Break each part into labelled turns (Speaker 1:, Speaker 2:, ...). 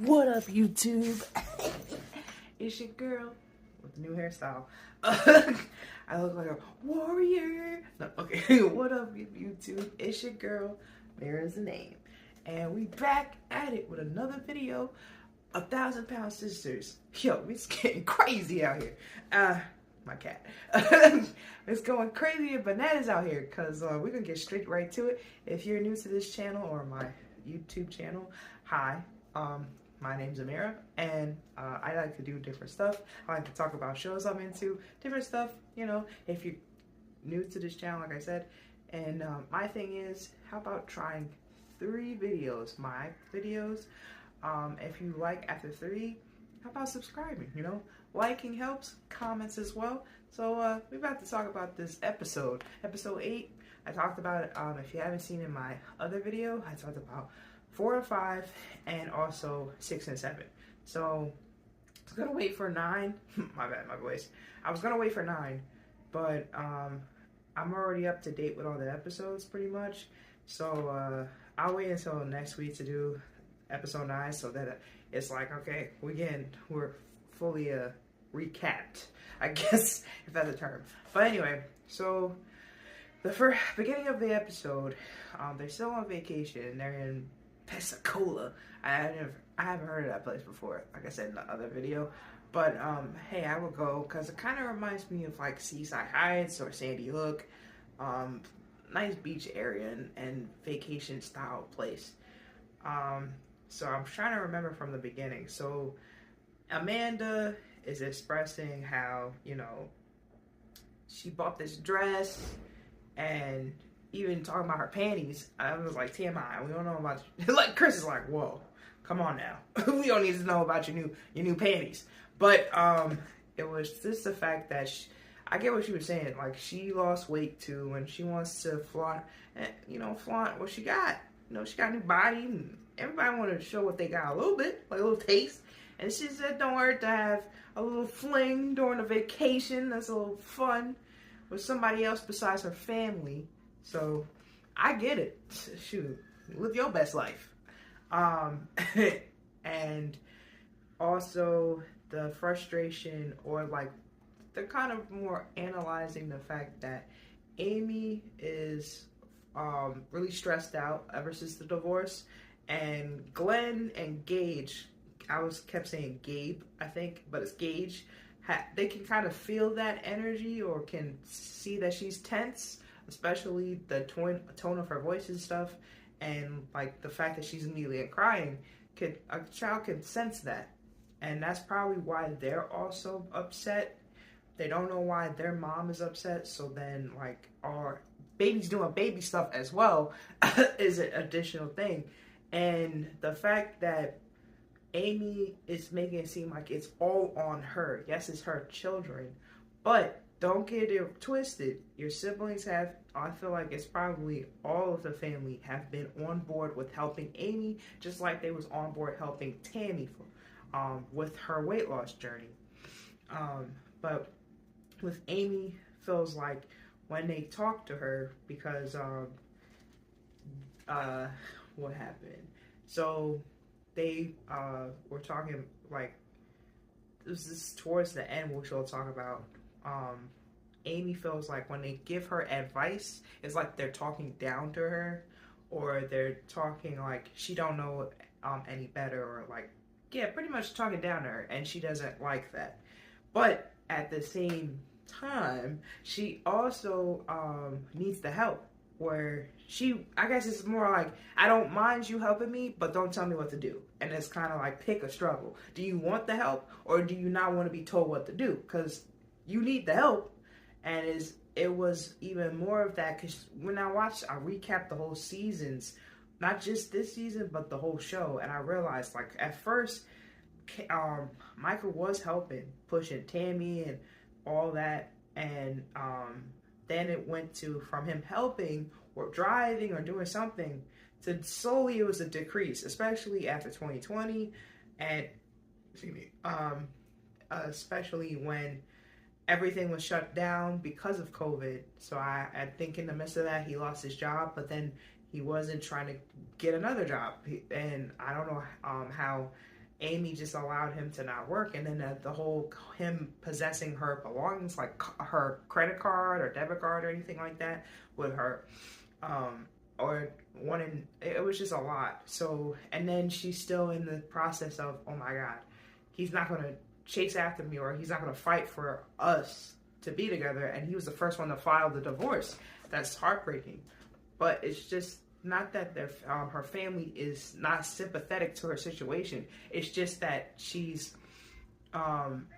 Speaker 1: What up, YouTube? It's your girl with the new hairstyle. I look like a warrior. No, okay. What up, YouTube? It's your girl. There is the name. And we back at it with another video. 1,000-pound sisters. Yo, it's getting crazy out here. My cat. It's going crazy and bananas out here because we're going to get straight right to it. If you're new to this channel or my YouTube channel, hi. My name's Amira, and I like to do different stuff. I like to talk about shows I'm into, different stuff, you know, if you're new to this channel, like I said. And my thing is, how about trying 3 videos, my videos? If you like after 3, how about subscribing, you know? Liking helps, comments as well. So we're about to talk about this episode 8. I talked about it, if you haven't seen in my other video, I talked about 4 and 5, and also 6 and 7. So I was gonna wait for 9. My bad, my voice. I was gonna wait for 9, but I'm already up to date with all the episodes pretty much. So I'll wait until next week to do episode 9, so that it's like, okay, we're fully recapped, I guess, if that's a term. But anyway, so the first beginning of the episode, they're still on vacation. They're in Pensacola. I haven't heard of that place before, like I said in the other video. But hey, I will go because it kind of reminds me of like Seaside Heights or Sandy Hook. Nice beach area and vacation style place. So I'm trying to remember from the beginning. So Amanda is expressing how, you know, she bought this dress, and even talking about her panties, I was like, TMI, we don't know about you. Like, Chris is like, whoa, come on now. We don't need to know about your new panties. But it was just the fact that I get what she was saying. Like, she lost weight too, and she wants to flaunt what she got. You know, she got a new body, and everybody want to show what they got a little bit, like a little taste. And she said, don't hurt to have a little fling during a vacation. That's a little fun with somebody else besides her family. So I get it. Shoot, live your best life. And also the frustration, or like they're kind of more analyzing the fact that Amy is really stressed out ever since the divorce, and Glenn and Gage, kept saying Gabe, I think, but it's Gage. They can kind of feel that energy, or can see that she's tense, especially the tone of her voice and stuff, and like the fact that she's immediately crying. A child can sense that, and that's probably why they're also upset. They don't know why their mom is upset, so then like our baby's doing baby stuff as well is an additional thing. And the fact that Amy is making it seem like it's all on her. Yes, it's her children, but don't get it twisted. Your siblings have, I feel like it's probably all of the family have been on board with helping Amy, just like they was on board helping Tammy with her weight loss journey. But with Amy, feels like when they talk to her, because what happened? So they were talking, like, this is towards the end, which we'll talk about. Amy feels like when they give her advice, it's like they're talking down to her, or they're talking like she don't know any better, or like, yeah, pretty much talking down to her, and she doesn't like that. But at the same time, she also needs the help, where I guess it's more like, I don't mind you helping me, but don't tell me what to do. And it's kind of like, pick a struggle. Do you want the help, or do you not want to be told what to do? Because you need the help. And it was even more of that, because when I recapped the whole seasons, not just this season, but the whole show, and I realized, like, at first, Michael was helping, pushing Tammy and all that, and then it went from him helping or driving or doing something to slowly it was a decrease, especially after 2020, and especially when everything was shut down because of COVID. So I think in the midst of that, he lost his job, but then he wasn't trying to get another job. And I don't know how Amy just allowed him to not work, and then the whole him possessing her belongings, like her credit card or debit card or anything like that, with her, or wanting, it was just a lot. So, and then she's still in the process of, oh my God, he's not gonna chase after me, or he's not gonna fight for us to be together, and he was the first one to file the divorce. That's heartbreaking, but it's just not that her family is not sympathetic to her situation. It's just that she's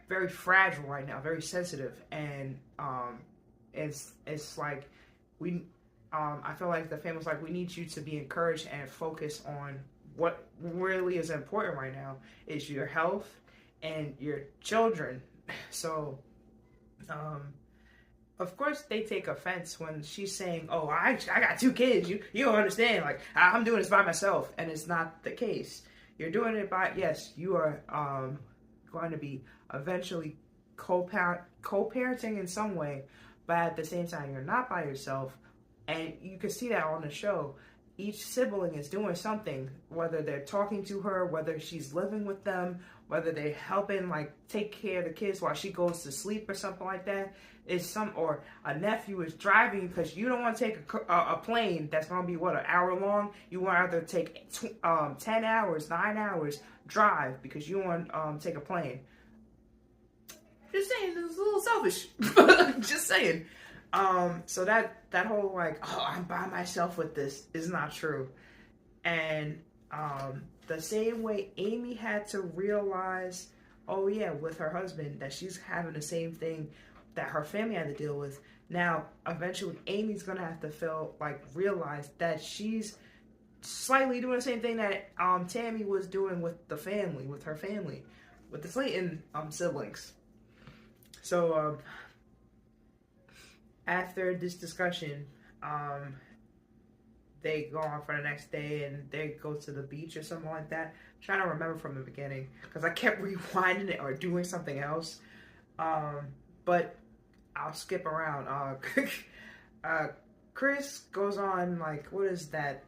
Speaker 1: very fragile right now, very sensitive, and it's like I feel like the family's like, we need you to be encouraged and focus on what really is important right now is your health and your children. So of course they take offense when she's saying, oh, I got 2 kids, you don't understand, like I'm doing this by myself, and it's not the case. You're doing it by, yes, you are going to be eventually co-parenting in some way, but at the same time you're not by yourself. And you can see that on the show. Each sibling is doing something, whether they're talking to her, whether she's living with them, whether they're helping like take care of the kids while she goes to sleep or something like that. Or a nephew is driving because you don't want to take a plane that's going to be, what, an hour long? You want to either take 10 hours, 9 hours drive because you want to take a plane. Just saying, it's a little selfish. Just saying. So that whole like, oh, I'm by myself with this is not true. And the same way Amy had to realize, oh yeah, with her husband, that she's having the same thing that her family had to deal with. Now, eventually, Amy's gonna have to realize that she's slightly doing the same thing that Tammy was doing with the family, with her family, with the Slayton siblings. So after this discussion, they go on for the next day and they go to the beach or something like that. I'm trying to remember from the beginning because I kept rewinding it or doing something else. But I'll skip around. Chris goes on, like, what is that?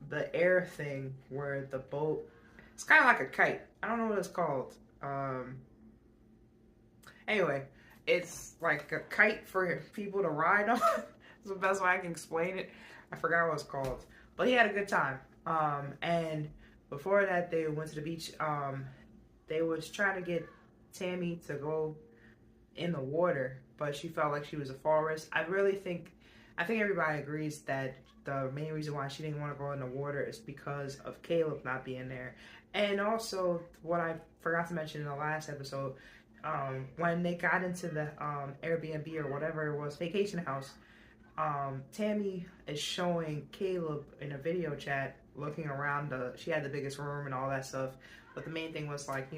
Speaker 1: The air thing where the boat, it's kind of like a kite. I don't know what it's called. Anyway, it's like a kite for people to ride on. That's the best way I can explain it. I forgot what it's called. But he had a good time. And before that, they went to the beach. They was trying to get Tammy to go in the water, but she felt like she was a fall risk. I think everybody agrees that the main reason why she didn't want to go in the water is because of Caleb not being there. And also, what I forgot to mention in the last episode, when they got into the Airbnb or whatever it was, vacation house, Tammy is showing Caleb in a video chat, looking around. She had the biggest room and all that stuff, but the main thing was like,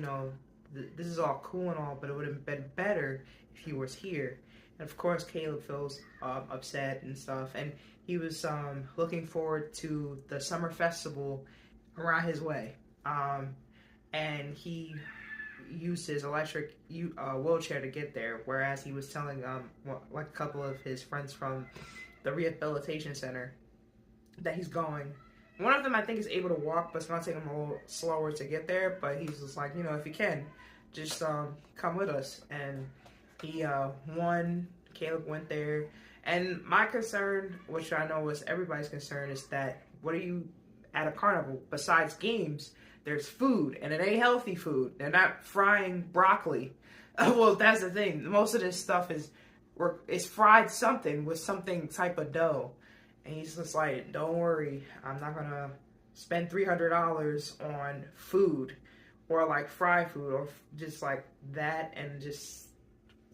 Speaker 1: this is all cool and all, but it would have been better if he was here. And of course, Caleb feels upset and stuff, and he was looking forward to the summer festival around his way, and he used his electric wheelchair to get there, whereas he was telling like a couple of his friends from the rehabilitation center that he's going. One of them, I think, is able to walk, but it's going to take him a little slower to get there, but he's just like, if you can, just come with us. And he Caleb went there, and my concern, which I know was everybody's concern, is that what are you at a carnival besides games? There's food, and it ain't healthy food. They're not frying broccoli. Well, that's the thing. Most of this stuff is fried something with something type of dough. And he's just like, don't worry, I'm not going to spend $300 on food or like fried food or just like that. And just,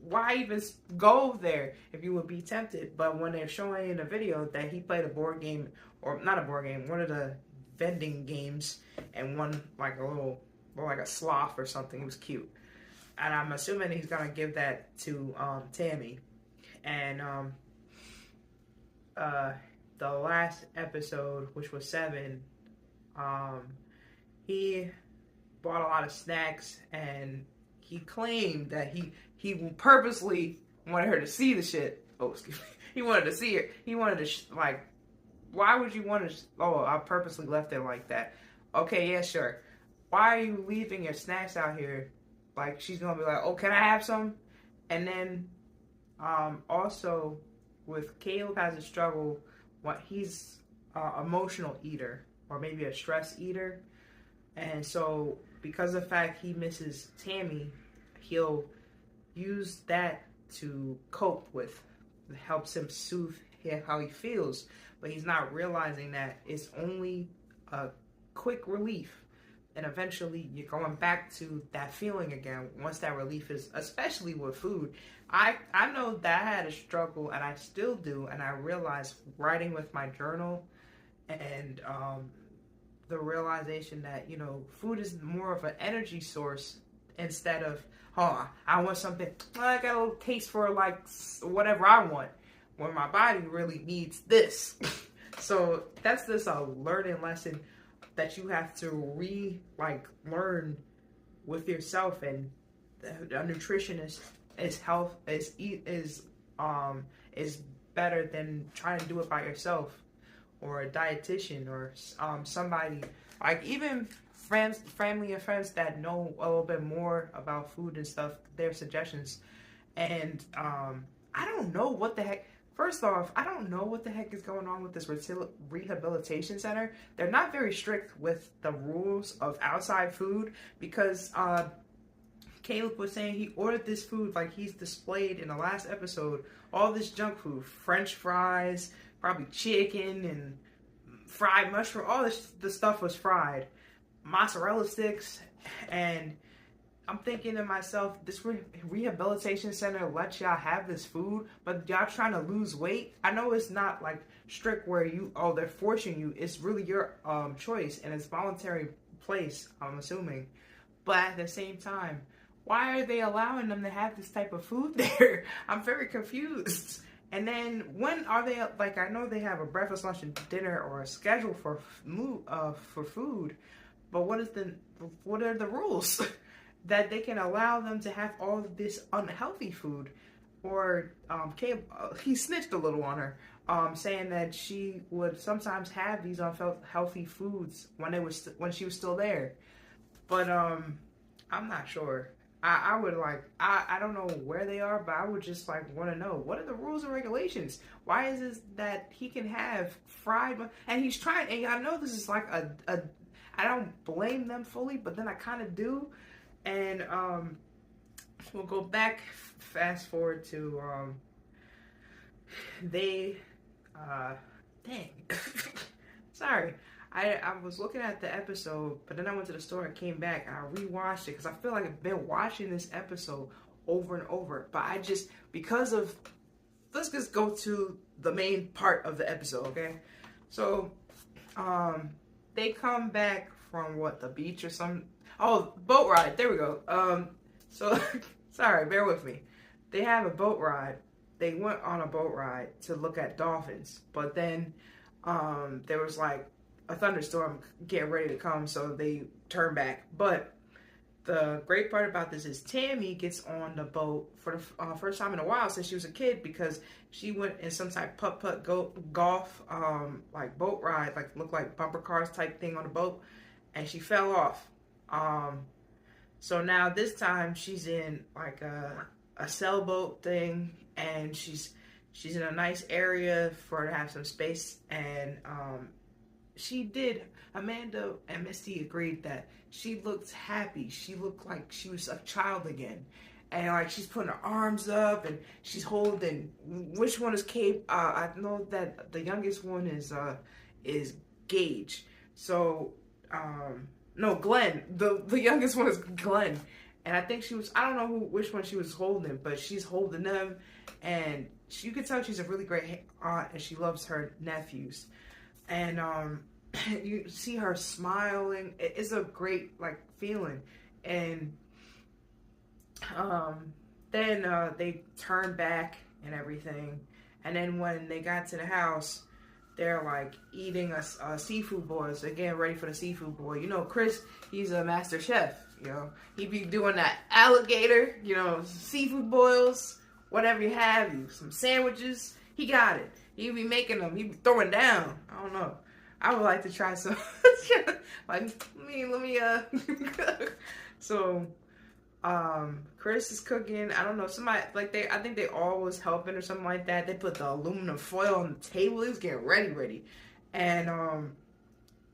Speaker 1: why even go there if you would be tempted? But when they're showing in a video that he played a board game, or not a board game, one of the vending games, and one like a sloth or something. It was cute. And I'm assuming he's going to give that to Tammy. And the last episode, which was 7, he bought a lot of snacks, and he claimed that he purposely wanted her to see the shit. Oh, excuse me. He wanted to see it. He wanted to, why would you want to, I purposely left it like that. Okay, yeah, sure. why are you leaving your snacks out here? Like, she's gonna be like, oh, can I have some? And then also with Caleb has a struggle, what he's emotional eater or maybe a stress eater. And so because of the fact he misses Tammy, he'll use that to cope with. It helps him soothe how he feels. But he's not realizing that it's only a quick relief. And eventually you're going back to that feeling again once that relief is, especially with food. I know that I had a struggle, and I still do, and I realized writing with my journal and the realization that, you know, food is more of an energy source instead of, oh, I want something, I got a little taste for like whatever I want, when my body really needs this. So that's just a learning lesson that you have to learn with yourself. And a nutritionist is better than trying to do it by yourself, or a dietitian, or somebody like even friends, family and friends that know a little bit more about food and stuff, their suggestions. And I don't know what the heck. First off, I don't know what the heck is going on with this rehabilitation center. They're not very strict with the rules of outside food, because Caleb was saying he ordered this food, like he's displayed in the last episode, all this junk food, French fries, probably chicken and fried mushroom, all the stuff was fried, mozzarella sticks. And I'm thinking to myself, this rehabilitation center lets y'all have this food, but y'all trying to lose weight. I know it's not like strict where they're forcing you. It's really your choice, and it's voluntary place, I'm assuming. But at the same time, why are they allowing them to have this type of food there? I'm very confused. And then when are they, like, I know they have a breakfast, lunch, and dinner, or a schedule for food, but what are the rules that they can allow them to have all of this unhealthy food? Or he snitched a little on her, saying that she would sometimes have these unhealthy foods when she was still there. But I'm not sure. I would I don't know where they are, but I would just want to know, what are the rules and regulations? Why is it that he can have fried, and he's trying, and I know this is like I don't blame them fully, but then I kind of do. And we'll go back, fast forward to dang, sorry. I was looking at the episode, but then I went to the store and came back and I rewatched it because I feel like I've been watching this episode over and over. But let's just go to the main part of the episode, okay? So, they come back from the beach or some, boat ride. There we go. So, sorry, bear with me. They have a boat ride. They went on a boat ride to look at dolphins, but then, there was a thunderstorm getting ready to come, so they turn back. But the great part about this is Tammy gets on the boat for the first time in a while since she was a kid, because she went in some type of putt-putt golf boat ride, looked like bumper cars type thing on the boat, and she fell off. So now this time she's in a sailboat thing, and she's in a nice area for her to have some space. And Amanda and Misty agreed that she looked happy. She looked like she was a child again. And she's putting her arms up and she's holding, which one is Kate? I know that the youngest one is Gage. So, no, Glenn. The youngest one is Glenn. And I think I don't know which one she was holding, but she's holding them. And you can tell she's a really great aunt, and she loves her nephews. And you see her smiling. It's a great feeling. And then they turn back and everything. And then when they got to the house, they're eating a seafood boil. So they're getting ready for the seafood boil. You know, Chris, he's a master chef. You know, he be doing that alligator, seafood boils, whatever you have, some sandwiches. He got it. He be making them. He be throwing down. I don't know. I would like to try some. Like, let me so Chris is cooking. I don't know, somebody like I think they all was helping or something like that. They put the aluminum foil on the table. He was getting ready. And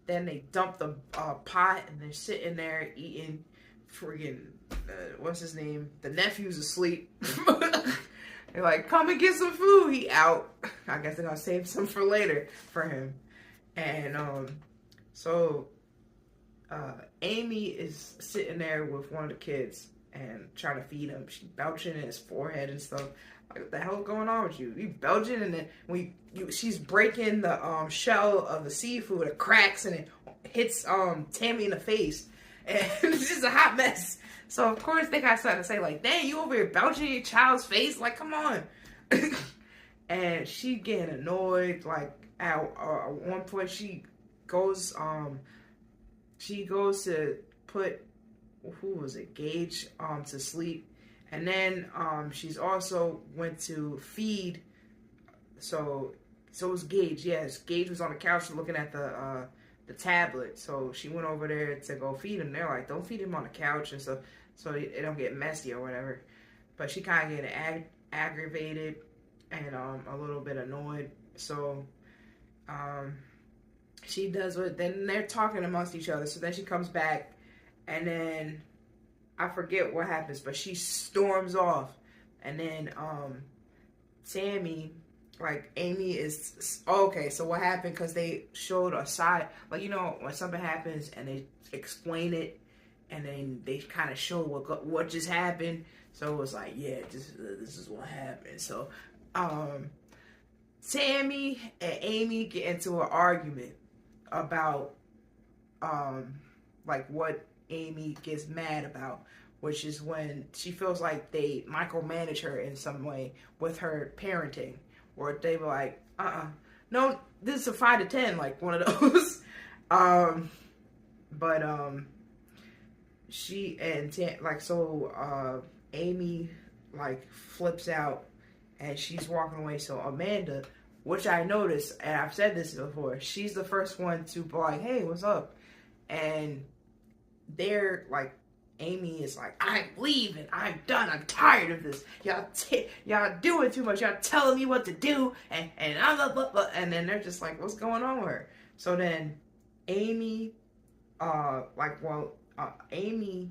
Speaker 1: then they dumped the pot and they're sitting there eating. Friggin' what's his name? The nephew's asleep. They're like, come and get some food. He out. I guess they're gonna save some for later for him. And so Amy is sitting there with one of the kids and trying to feed him. She's belching in his forehead and stuff. Like, what the hell is going on with you? You belching, and then she's breaking the shell of the seafood. It cracks and it hits Tammy in the face, and it's just a hot mess. So of course they got something to say, like, "Dang, you over here belching in your child's face? Like, come on!" And she getting annoyed. Like at one point, she goes to put, who was it, Gage to sleep, and then she's also went to feed. So it was Gage. Yes, Gage was on the couch looking at the tablet. So she went over there to go feed him. They're like, don't feed him on the couch and stuff, so it don't get messy or whatever. But she kind of getting aggravated and a little bit annoyed. So she does what. Then they're talking amongst each other. So then she comes back, and then I forget what happens, but she storms off. And then Tammy, like, Amy is okay. So what happened? Because they showed a side, like, you know, when something happens and they explain it, and then they kind of show what just happened. So it was like, yeah, this is what happened. So Tammy and Amy get into an argument about like what Amy gets mad about, which is when she feels like they micromanage her in some way with her parenting, or they were like, no, this is a 5 to 10, like one of those. She and Amy like flips out and she's walking away. So Amanda, which I noticed, and I've said this before, she's the first one to be like, hey, what's up? And they're like, Amy is like, I'm leaving. I'm done. I'm tired of this. Y'all doing too much. Y'all telling me what to do. And and then they're just like, what's going on with her? So then Amy, Amy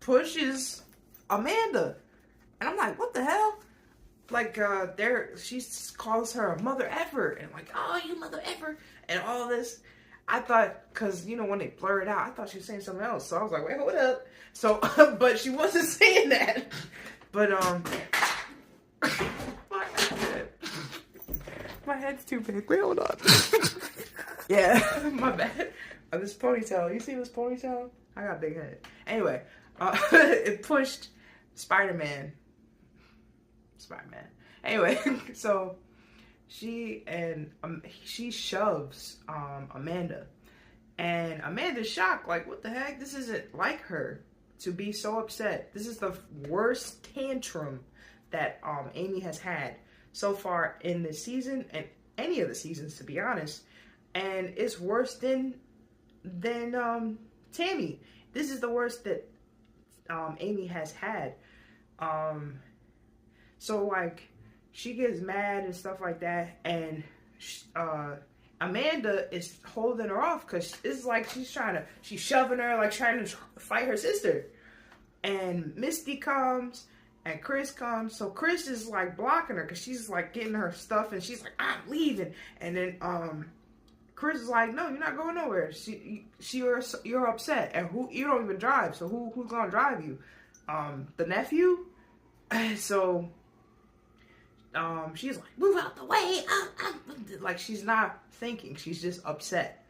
Speaker 1: pushes Amanda. And I'm like, what the hell? Like, she calls her a mother effer. And like, oh, you mother effer. And all this. I thought, because, you know, when they blur it out, I thought she was saying something else. So I was like, wait, hold up. So, but she wasn't saying that. But, my head's too big. Wait, hold on. Yeah, my bad. This ponytail. You see this ponytail? I got a big head. Anyway, it pushed Spider-Man. Anyway, so she shoves Amanda, and Amanda's shocked, like, what the heck? This isn't like her to be so upset. This is the worst tantrum that Amy has had so far in this season, and any of the seasons, to be honest. And it's worse than Tammy. This is the worst that Amy has had. So like, she gets mad and stuff like that, and Amanda is holding her off because it's like she's shoving her, like trying to fight her sister. And Misty comes and Chris comes, so Chris is like blocking her because she's like getting her stuff, and she's like, I'm leaving. And then Chris is like, no, you're not going nowhere. You're upset, and you don't even drive, so who's gonna drive you? The nephew. So she's like, move out the way. Like, she's not thinking, she's just upset.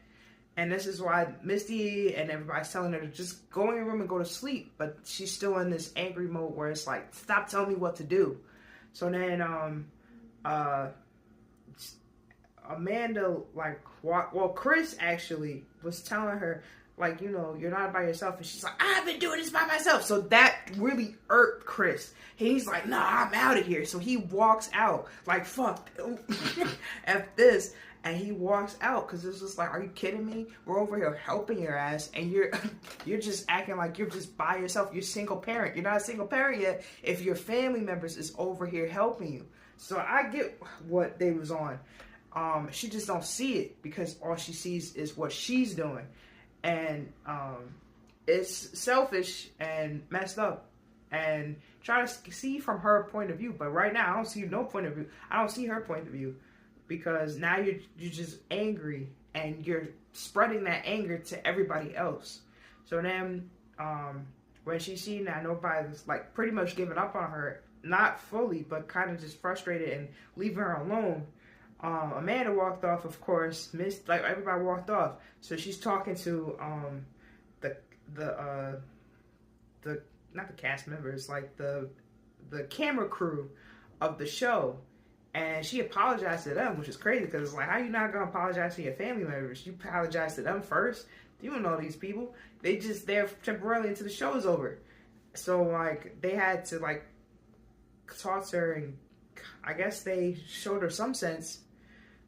Speaker 1: And this is why Misty and everybody's telling her to just go in your room and go to sleep, but she's still in this angry mode where it's like, stop telling me what to do. So then Amanda, like, Chris actually was telling her, like, you know, you're not by yourself. And she's like, I've been doing this by myself. So that really irked Chris. He's like, nah, I'm out of here. So he walks out like, fuck, F this. And he walks out because it's just like, are you kidding me? We're over here helping your ass, and you're you're just acting like you're just by yourself. You're single parent. You're not a single parent yet if your family members is over here helping you. So I get what they was on. She just don't see it because all she sees is what she's doing. And it's selfish and messed up. And try to see from her point of view. But right now, I don't see no point of view. I don't see her point of view. Because now you're just angry and you're spreading that anger to everybody else. So then when she seen that nobody's like pretty much giving up on her, not fully, but kind of just frustrated and leaving her alone, Amanda walked off, of course. Like everybody walked off. So she's talking to the not the cast members, like the camera crew of the show. And she apologized to them, which is crazy because it's like, how you not going to apologize to your family members? You apologize to them first. You don't know these people. They just there temporarily until the show is over. So, like, they had to, like, talk to her, and I guess they showed her some sense.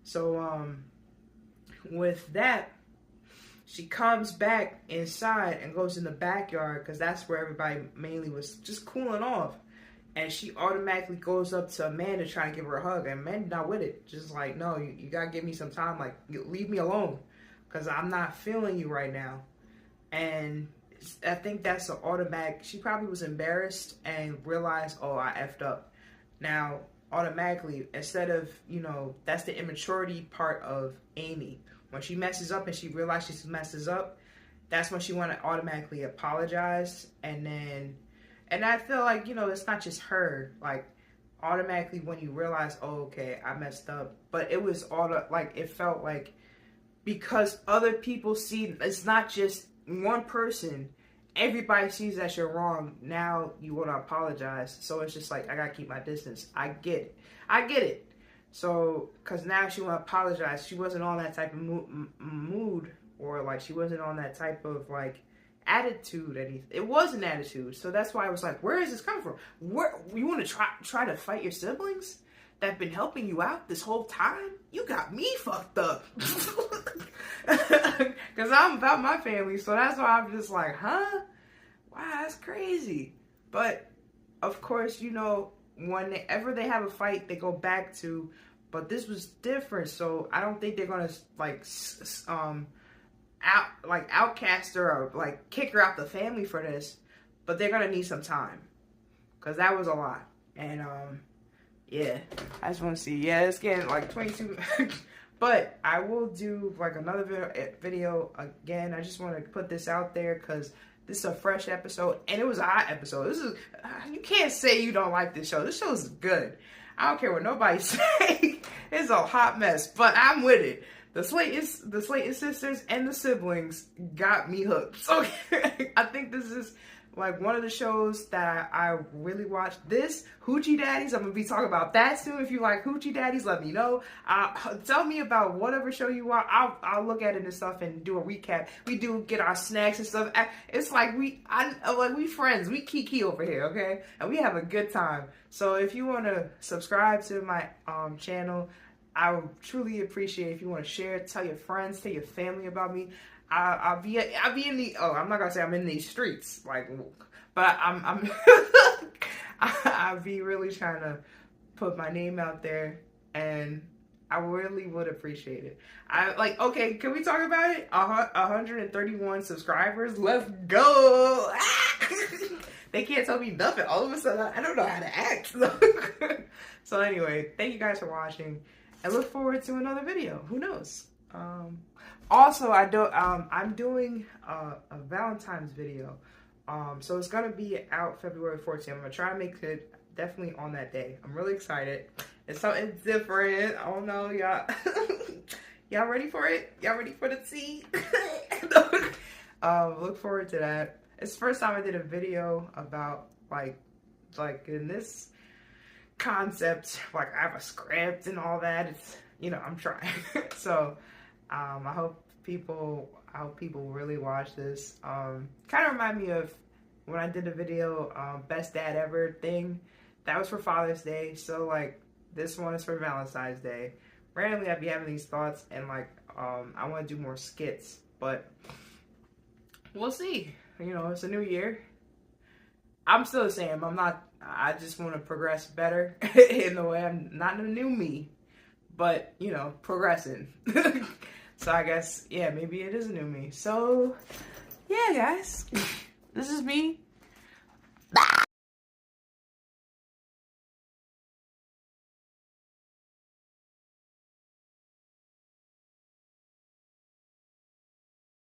Speaker 1: So, with that, she comes back inside and goes in the backyard because that's where everybody mainly was just cooling off. And she automatically goes up to Amanda trying to give her a hug. And Amanda's not with it. Just like, no, you got to give me some time. Like, leave me alone. Because I'm not feeling you right now. And I think that's an automatic. She probably was embarrassed and realized, oh, I effed up. Now, automatically, instead of, you know, that's the immaturity part of Amy. When she messes up and she realizes she messes up, that's when she want to automatically apologize. And I feel like, you know, it's not just her. Like, automatically when you realize, oh, okay, I messed up. But it was it felt like because other people see, it's not just one person. Everybody sees that you're wrong. Now you want to apologize. So it's just like, I got to keep my distance. I get it. So, because now she want to apologize. She wasn't on that type of mood, or like she wasn't on that type of like attitude. It was an attitude. So that's why I was like, where is this coming from? Where you want to try to fight your siblings that have been helping you out this whole time? You got me fucked up. Because I'm about my family. So that's why I'm just like, huh? Wow, that's crazy. But of course, you know, whenever they have a fight, they go back to, but this was different. So I don't think they're gonna outcast her or like kick her out the family for this, but they're gonna need some time because that was a lot. And yeah, I just want to see. Yeah, it's getting like 22. But I will do like another video again. I just want to put this out there because this is a fresh episode, and it was a hot episode. This is, you can't say you don't like this show. This show is good. I don't care what nobody say. It's a hot mess, but I'm with it. The Slayton sisters and the siblings got me hooked. So I think this is like one of the shows that I really watched. This, Hoochie Daddies, I'm going to be talking about that soon. If you like Hoochie Daddies, let me know. Tell me about whatever show you want. I'll look at it and stuff and do a recap. We do get our snacks and stuff. It's like we friends. We kiki over here, okay? And we have a good time. So if you want to subscribe to my channel, I would truly appreciate if you want to share, tell your friends, tell your family about me. I'll be in the, I'm not gonna say I'm in these streets, like, but I'm I'll be really trying to put my name out there, and I really would appreciate it. Okay, can we talk about it? 131 subscribers, let's go. They can't tell me nothing. All of a sudden, I don't know how to act. So anyway, thank you guys for watching. I look forward to another video. Who knows? Also, I'm doing a Valentine's video. So it's gonna be out February 14th. I'm gonna try to make it definitely on that day. I'm really excited. It's something different. I don't know, y'all. Y'all ready for it? Y'all ready for the tea? Look forward to that. It's the first time I did a video about like in this concept. Like I have a script and all that. It's, you know, I'm trying. So I hope people really watch this. Kind of remind me of when I did the video best dad ever thing. That was for Father's Day. So like this one is for Valentine's Day. randomly I'd be having these thoughts, and like, I want to do more skits, but we'll see. You know, it's a new year. I'm still the same. I just want to progress better in the way. I'm not a new me, but, you know, progressing. So I guess, yeah, maybe it is a new me. So, yeah, guys, this is me.